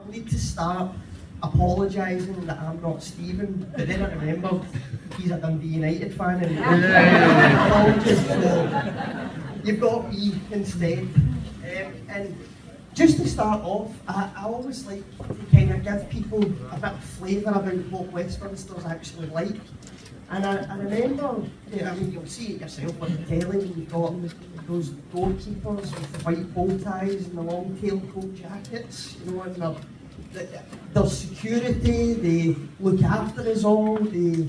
I need to start apologising that I'm not Stephen, but then I remembered he's a Dundee United fan and so you've got me instead. And just to start off, I always like to kind of give people a bit of flavour about what Westminster's actually like. And I remember, I mean, you'll see it yourself on the telly, you've got those doorkeepers with the white bow ties and the long tailcoat jackets, you know, and their security, they look after us all, they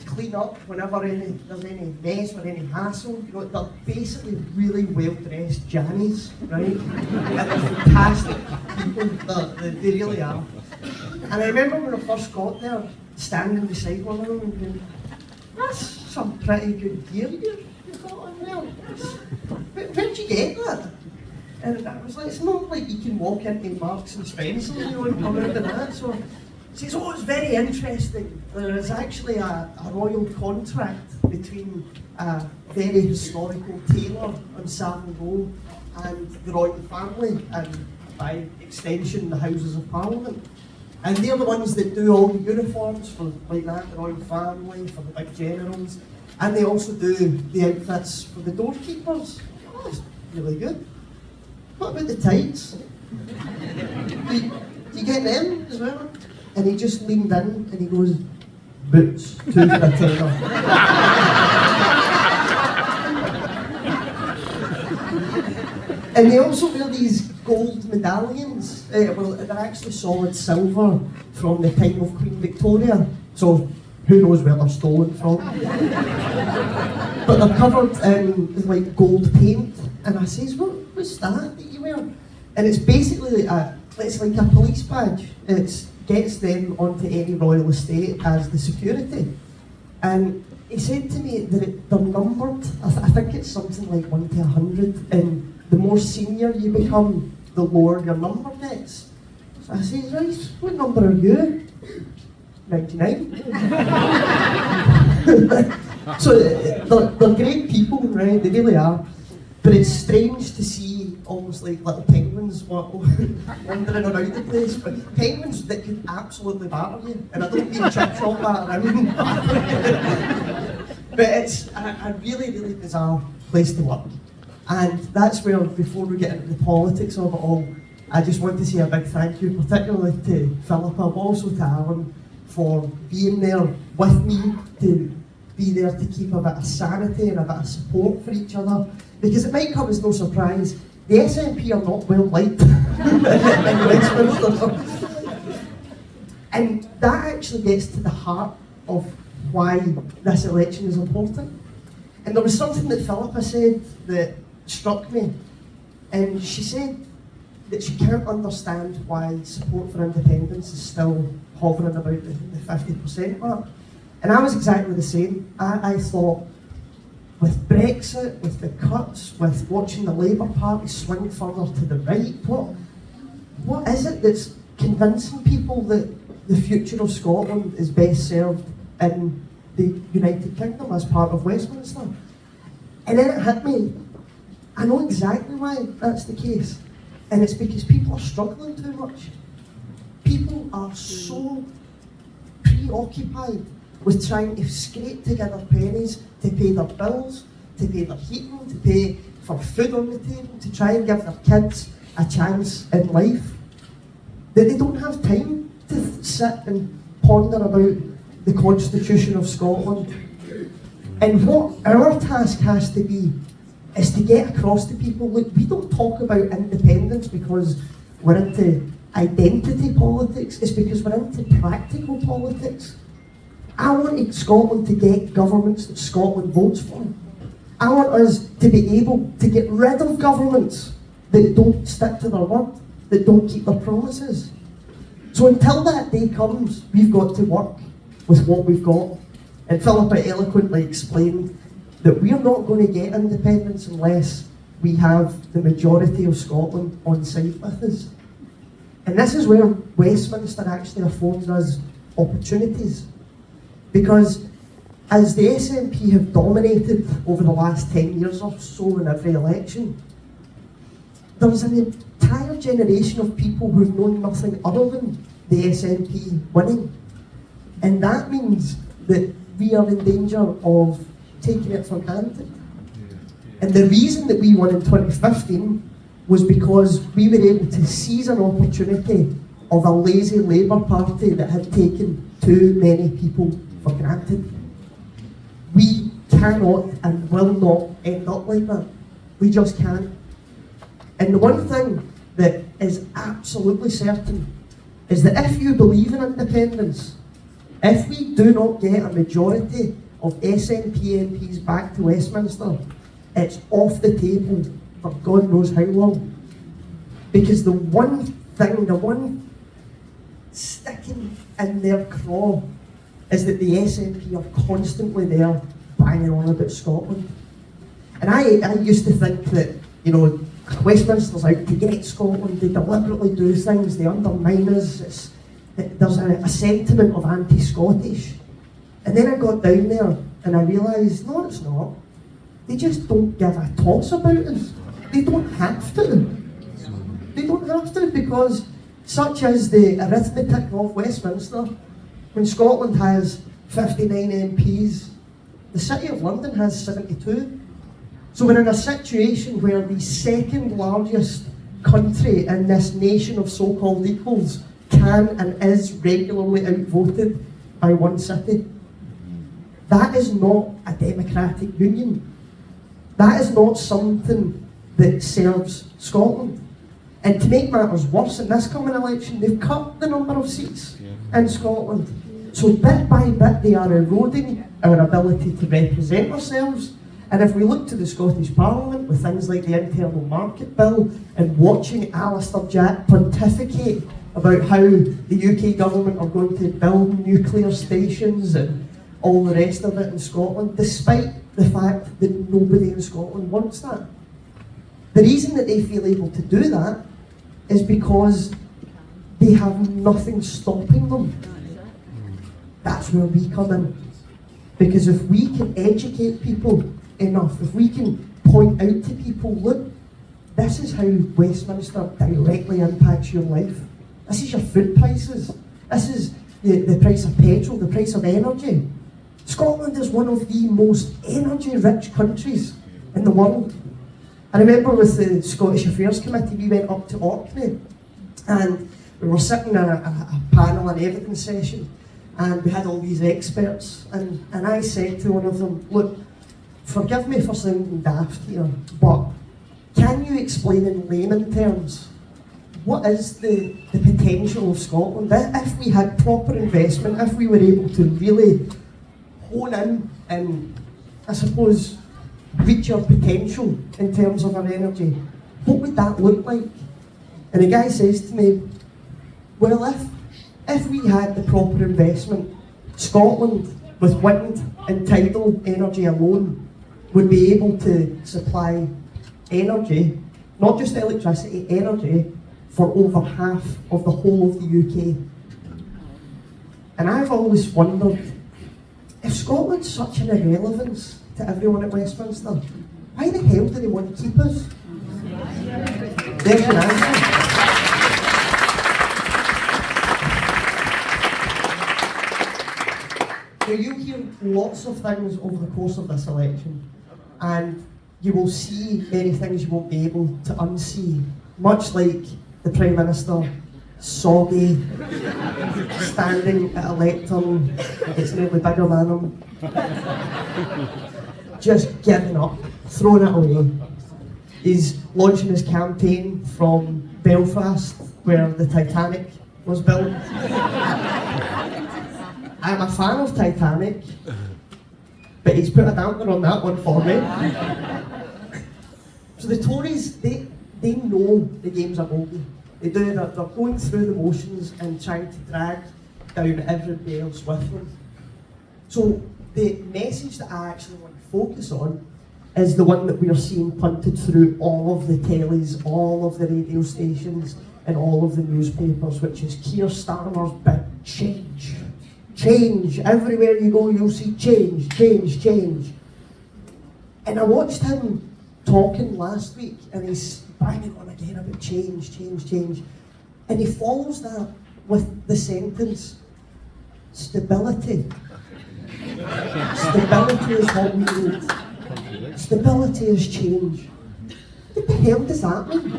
clean up whenever there's any mess or any hassle. You know, they're basically really well-dressed jammies, right? And they're fantastic people, they really are. And I remember when I first got there, standing beside one of them and going, that's some pretty good gear you've got on there. Where'd you get that? And I was like, it's not like you can walk into Marks and Spencer, you know, and come out of that. So he says, oh, it's very interesting. There is actually a royal contract between a very historical tailor on Savile Row and the royal family, and by extension, the Houses of Parliament. And they're the ones that do all the uniforms for like that, the royal family, for the big generals, and they also do the outfits for the doorkeepers. Oh, that's really good. What about the tights? Do you get them as well? And he just leaned in and he goes, boots, 2 for a tenner. And they also wear these gold medallions. Well, they're actually solid silver from the time of Queen Victoria. So who knows where they're stolen from. But they're covered in like gold paint. And I says, what's that you wear? And it's basically it's like a police badge. It gets them onto any royal estate as the security. And he said to me that they're numbered. I think it's something like 1 to 100. And the more senior you become, the lower your number gets. So I says, right, what number are you? 99. So they're great people, right? They really are. But it's strange to see almost like little penguins wandering around the place. But penguins that could absolutely batter you. And I don't mean chip chop battering. But it's a really, really bizarre place to work. And that's where, before we get into the politics of it all, I just want to say a big thank you, particularly to Philippa, but also to Allan, for being there with me, to be there to keep a bit of sanity and a bit of support for each other. Because it might come as no surprise, the SNP are not well liked in Westminster. And that actually gets to the heart of why this election is important. And there was something that Philippa said that struck me, and she said that she can't understand why support for independence is still hovering about the 50% mark. And I was exactly the same. I thought, with Brexit, with the cuts, with watching the Labour Party swing further to the right, what is it that's convincing people that the future of Scotland is best served in the United Kingdom as part of Westminster? And then it hit me. I know exactly why that's the case. And it's because people are struggling too much. People are so preoccupied with trying to scrape together pennies to pay their bills, to pay their heating, to pay for food on the table, to try and give their kids a chance in life, that they don't have time to sit and ponder about the Constitution of Scotland. And what our task has to be is to get across to people, look, we don't talk about independence because we're into identity politics, it's because we're into practical politics. I want Scotland to get governments that Scotland votes for. I want us to be able to get rid of governments that don't stick to their word, that don't keep their promises. So until that day comes, we've got to work with what we've got. And Philippa eloquently explained that we're not going to get independence unless we have the majority of Scotland on side with us. And this is where Westminster actually affords us opportunities. Because as the SNP have dominated over the last 10 years or so in every election, there's an entire generation of people who've known nothing other than the SNP winning. And that means that we are in danger of taking it for granted. And the reason that we won in 2015 was because we were able to seize an opportunity of a lazy Labour Party that had taken too many people for granted. We cannot and will not end up like that. We just can't. And the one thing that is absolutely certain is that if you believe in independence, if we do not get a majority of SNP MPs back to Westminster, it's off the table for God knows how long. Because the one thing, the one sticking in their craw is that the SNP are constantly there banging on about Scotland. And I used to think that, you know, Westminster's out to get Scotland, they deliberately do things, they undermine us, there's a sentiment of anti-Scottish. And then I got down there and I realised, no, it's not. They just don't give a toss about us. They don't have to. They don't have to, because such as the arithmetic of Westminster, when Scotland has 59 MPs, the City of London has 72. So we're in a situation where the second largest country in this nation of so-called equals can and is regularly outvoted by one city. That is not a democratic union. That is not something that serves Scotland. And to make matters worse, in this coming election, they've cut the number of seats in Scotland. So bit by bit, they are eroding our ability to represent ourselves. And if we look to the Scottish Parliament with things like the Internal Market Bill and watching Alistair Jack pontificate about how the UK government are going to build nuclear stations and all the rest of it in Scotland, despite the fact that nobody in Scotland wants that. The reason that they feel able to do that is because they have nothing stopping them. That's where we come in. Because if we can educate people enough, if we can point out to people, look, this is how Westminster directly impacts your life. This is your food prices. This is the price of petrol, the price of energy. Scotland is one of the most energy-rich countries in the world. I remember with the Scottish Affairs Committee, we went up to Orkney and we were sitting in a panel, an evidence session, and we had all these experts, and I said to one of them, look, forgive me for sounding daft here, but can you explain in layman terms what is the potential of Scotland? If we had proper investment, if we were able to really hone in and, I suppose, reach our potential in terms of our energy, what would that look like? And the guy says to me, well, if we had the proper investment, Scotland, with wind and tidal energy alone, would be able to supply energy, not just electricity, energy, for over half of the whole of the UK. And I've always wondered, if Scotland's such an irrelevance to everyone at Westminster, why the hell do they want to keep us? There's an answer. Now, you'll hear lots of things over the course of this election, and you will see many things you won't be able to unsee, much like the Prime Minister, soggy, standing at a lectern that's nearly bigger than him, just giving up, throwing it away. He's launching his campaign from Belfast, where the Titanic was built. I'm a fan of Titanic, but he's put a damper on that one for me. So the Tories, they know the game's a bogey. They do, they're going through the motions and trying to drag down everybody else with them. So the message that I actually want to focus on is the one that we are seeing punted through all of the tellies, all of the radio stations, and all of the newspapers, which is Keir Starmer's big change. Change. Everywhere you go, you'll see change, change, change. And I watched him talking last week, and he's banging on again about change, change, change. And he follows that with the sentence, stability. Stability is what we need. Stability is change. What the hell does that mean?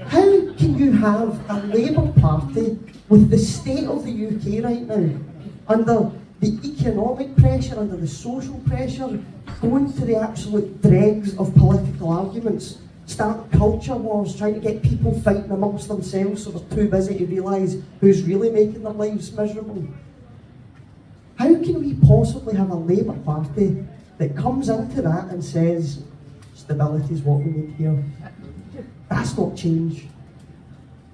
How can you have a Labour Party with the state of the UK right now, under the economic pressure, under the social pressure, going to the absolute dregs of political arguments, start culture wars, trying to get people fighting amongst themselves so they're too busy to realise who's really making their lives miserable? How can we possibly have a Labour Party that comes into that and says, stability is what we need here? That's not change.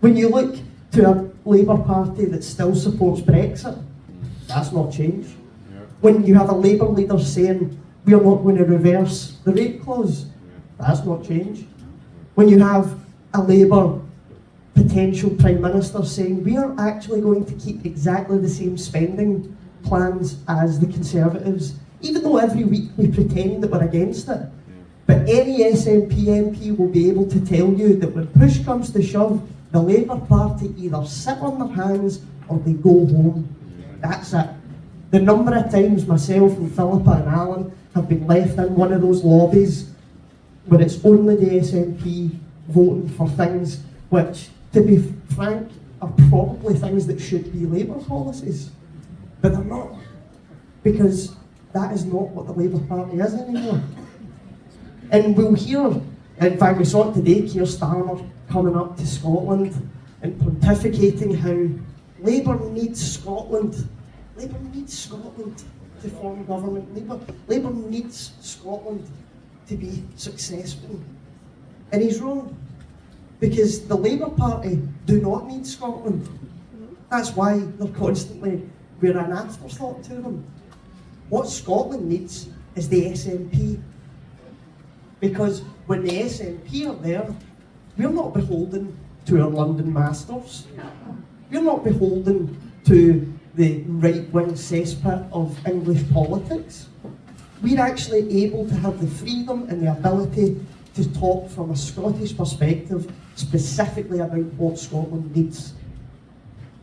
When you look to a Labour Party that still supports Brexit, that's not change. When you have a Labour leader saying, we are not going to reverse the rate clause, that's not change. When you have a Labour potential Prime Minister saying, we are actually going to keep exactly the same spending plans as the Conservatives, even though every week we pretend that we're against it. But any SNP MP will be able to tell you that when push comes to shove, the Labour Party either sit on their hands or they go home. That's it. The number of times myself and Philippa and Allan have been left in one of those lobbies where it's only the SNP voting for things which, to be frank, are probably things that should be Labour policies. But they're not, because that is not what the Labour Party is anymore. And we'll hear, in fact we saw it today, Keir Starmer coming up to Scotland and pontificating how Labour needs Scotland. Labour needs Scotland to form government. Labour needs Scotland to be successful. And he's wrong, because the Labour Party do not need Scotland. That's why they're constantly, we're an afterthought to them. What Scotland needs is the SNP. Because when the SNP are there, we're not beholden to our London masters. We're not beholden to the right-wing cesspit of English politics. We're actually able to have the freedom and the ability to talk from a Scottish perspective specifically about what Scotland needs.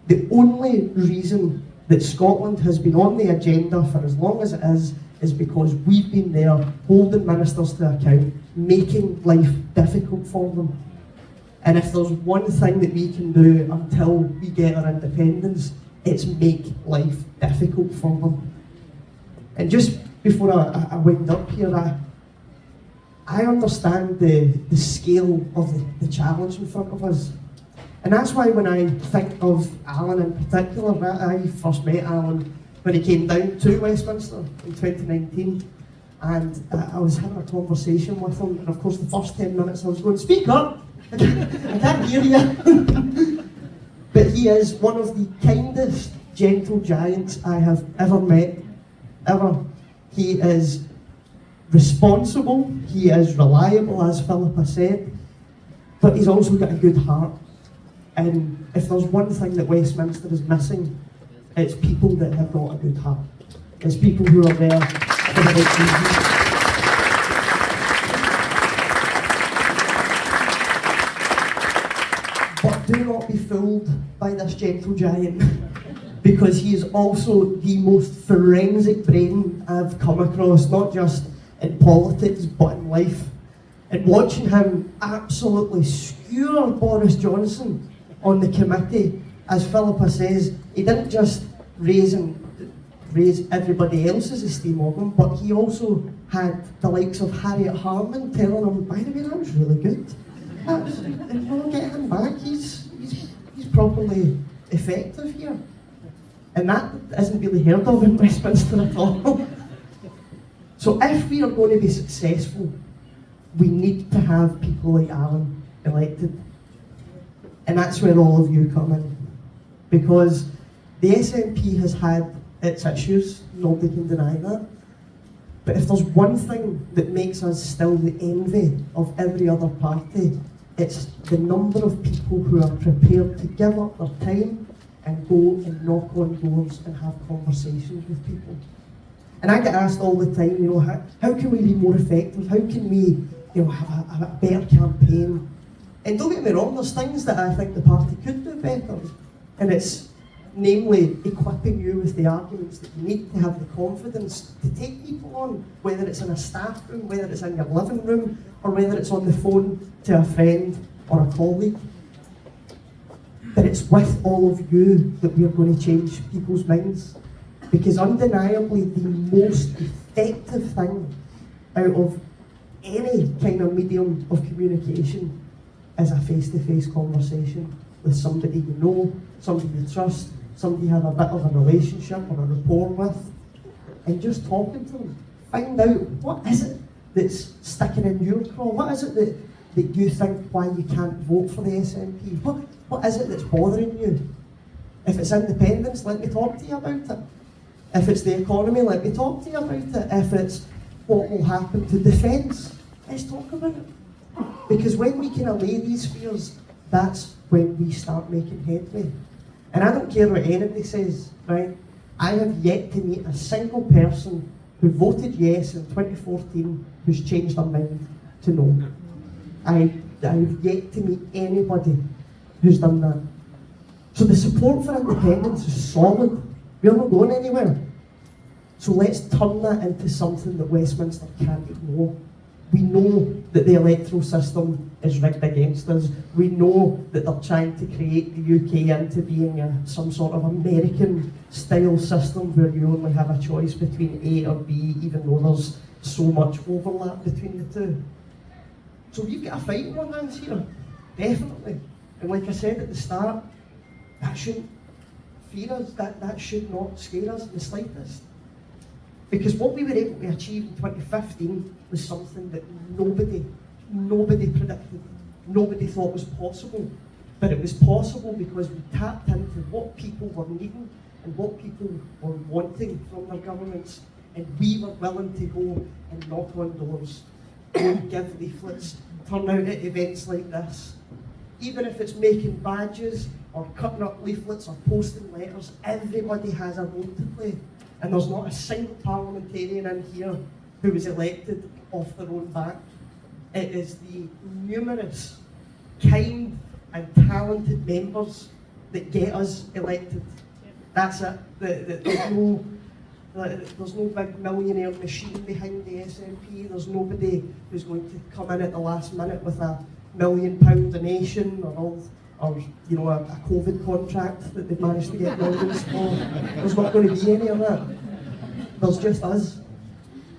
The only reason that Scotland has been on the agenda for as long as it is because we've been there holding ministers to account, making life difficult for them. And if there's one thing that we can do until we get our independence, it's make life difficult for them. And just before I wind up here, I understand the scale of the challenge in front of us. And that's why when I think of Allan in particular, I first met Allan when he came down to Westminster in 2019, and I was having a conversation with him, and of course the first 10 minutes I was going, speak up! I can't hear you. But he is one of the kindest, gentle giants I have ever met, ever. He is responsible, he is reliable, as Philippa said, but he's also got a good heart. And if there's one thing that Westminster is missing, it's people that have got a good heart. It's people who are there for the right reasons. But do not be fooled by this gentle giant, because he is also the most forensic brain I've come across, not just in politics, but in life. And watching him absolutely skewer Boris Johnson on the committee, as Philippa says, he didn't just raise everybody else's esteem of him, but he also had the likes of Harriet Harman telling him, by the way, that was really good. We'll get him back, he's properly effective here. And that isn't really heard of in Westminster at all. So if we are going to be successful, we need to have people like Allan elected. And that's where all of you come in. Because the SNP has had its issues, nobody can deny that. But if there's one thing that makes us still the envy of every other party, it's the number of people who are prepared to give up their time and go and knock on doors and have conversations with people. And I get asked all the time, how can we be more effective? How can we have a better campaign. And don't get me wrong, there's things that I think the party could do better, and it's namely equipping you with the arguments that you need to have the confidence to take people on, whether it's in a staff room, whether it's in your living room, or whether it's on the phone to a friend or a colleague. But it's with all of you that we're going to change people's minds, because undeniably the most effective thing out of any kind of medium of communication is a face-to-face conversation with somebody you know, somebody you trust, somebody you have a bit of a relationship or a rapport with, and just talking to them. Find out, what is it that's sticking in your craw? What is it that you think why you can't vote for the SNP? What is it that's bothering you? If it's independence, let me talk to you about it. If it's the economy, let me talk to you about it. If it's what will happen to defence, let's talk about it. Because when we can allay these fears, that's when we start making headway. And I don't care what anybody says, right? I have yet to meet a single person who voted yes in 2014 who's changed their mind to no. I've yet to meet anybody who's done that. So the support for independence is solid. We're not going anywhere. So let's turn that into something that Westminster can't ignore. We know that the electoral system is rigged against us. We know that they're trying to create the UK into being some sort of American-style system where you only have a choice between A or B, even though there's so much overlap between the two. So we've got a fight in our hands here, definitely. And like I said at the start, that shouldn't fear us, that should not scare us in the slightest. Because what we were able to achieve in 2015 was something that nobody predicted, nobody thought was possible. But it was possible because we tapped into what people were needing and what people were wanting from their governments. And we were willing to go and knock on doors, go and give leaflets, turn out at events like this. Even if it's making badges or cutting up leaflets or posting letters, everybody has a role to play. And there's not a single parliamentarian in here who was elected off their own back. It is the numerous, kind and talented members that get us elected. That's it. There's no big millionaire machine behind the SNP. There's nobody who's going to come in at the last minute with a £1 million donation or a COVID contract that they've managed to get millions for. There's not going to be any of that. There's just us.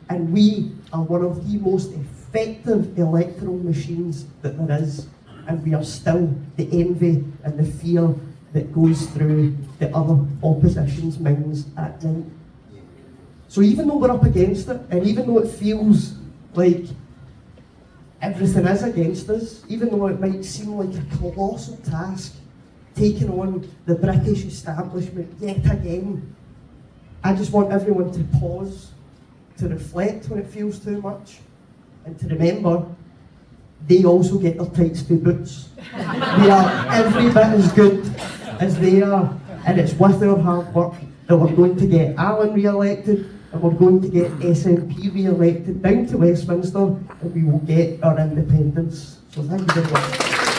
And we are one of the most effective electoral machines that there is. And we are still the envy and the fear that goes through the other opposition's minds at night. So even though we're up against it, and even though it feels like everything is against us, even though it might seem like a colossal task, taking on the British establishment yet again, I just want everyone to pause, to reflect when it feels too much, and to remember they also get their tights for boots. We are every bit as good as they are, and it's with their hard work that we're going to get Allan re-elected, and we're going to get SNP re-elected down to Westminster, and we will get our independence. So thank you very much.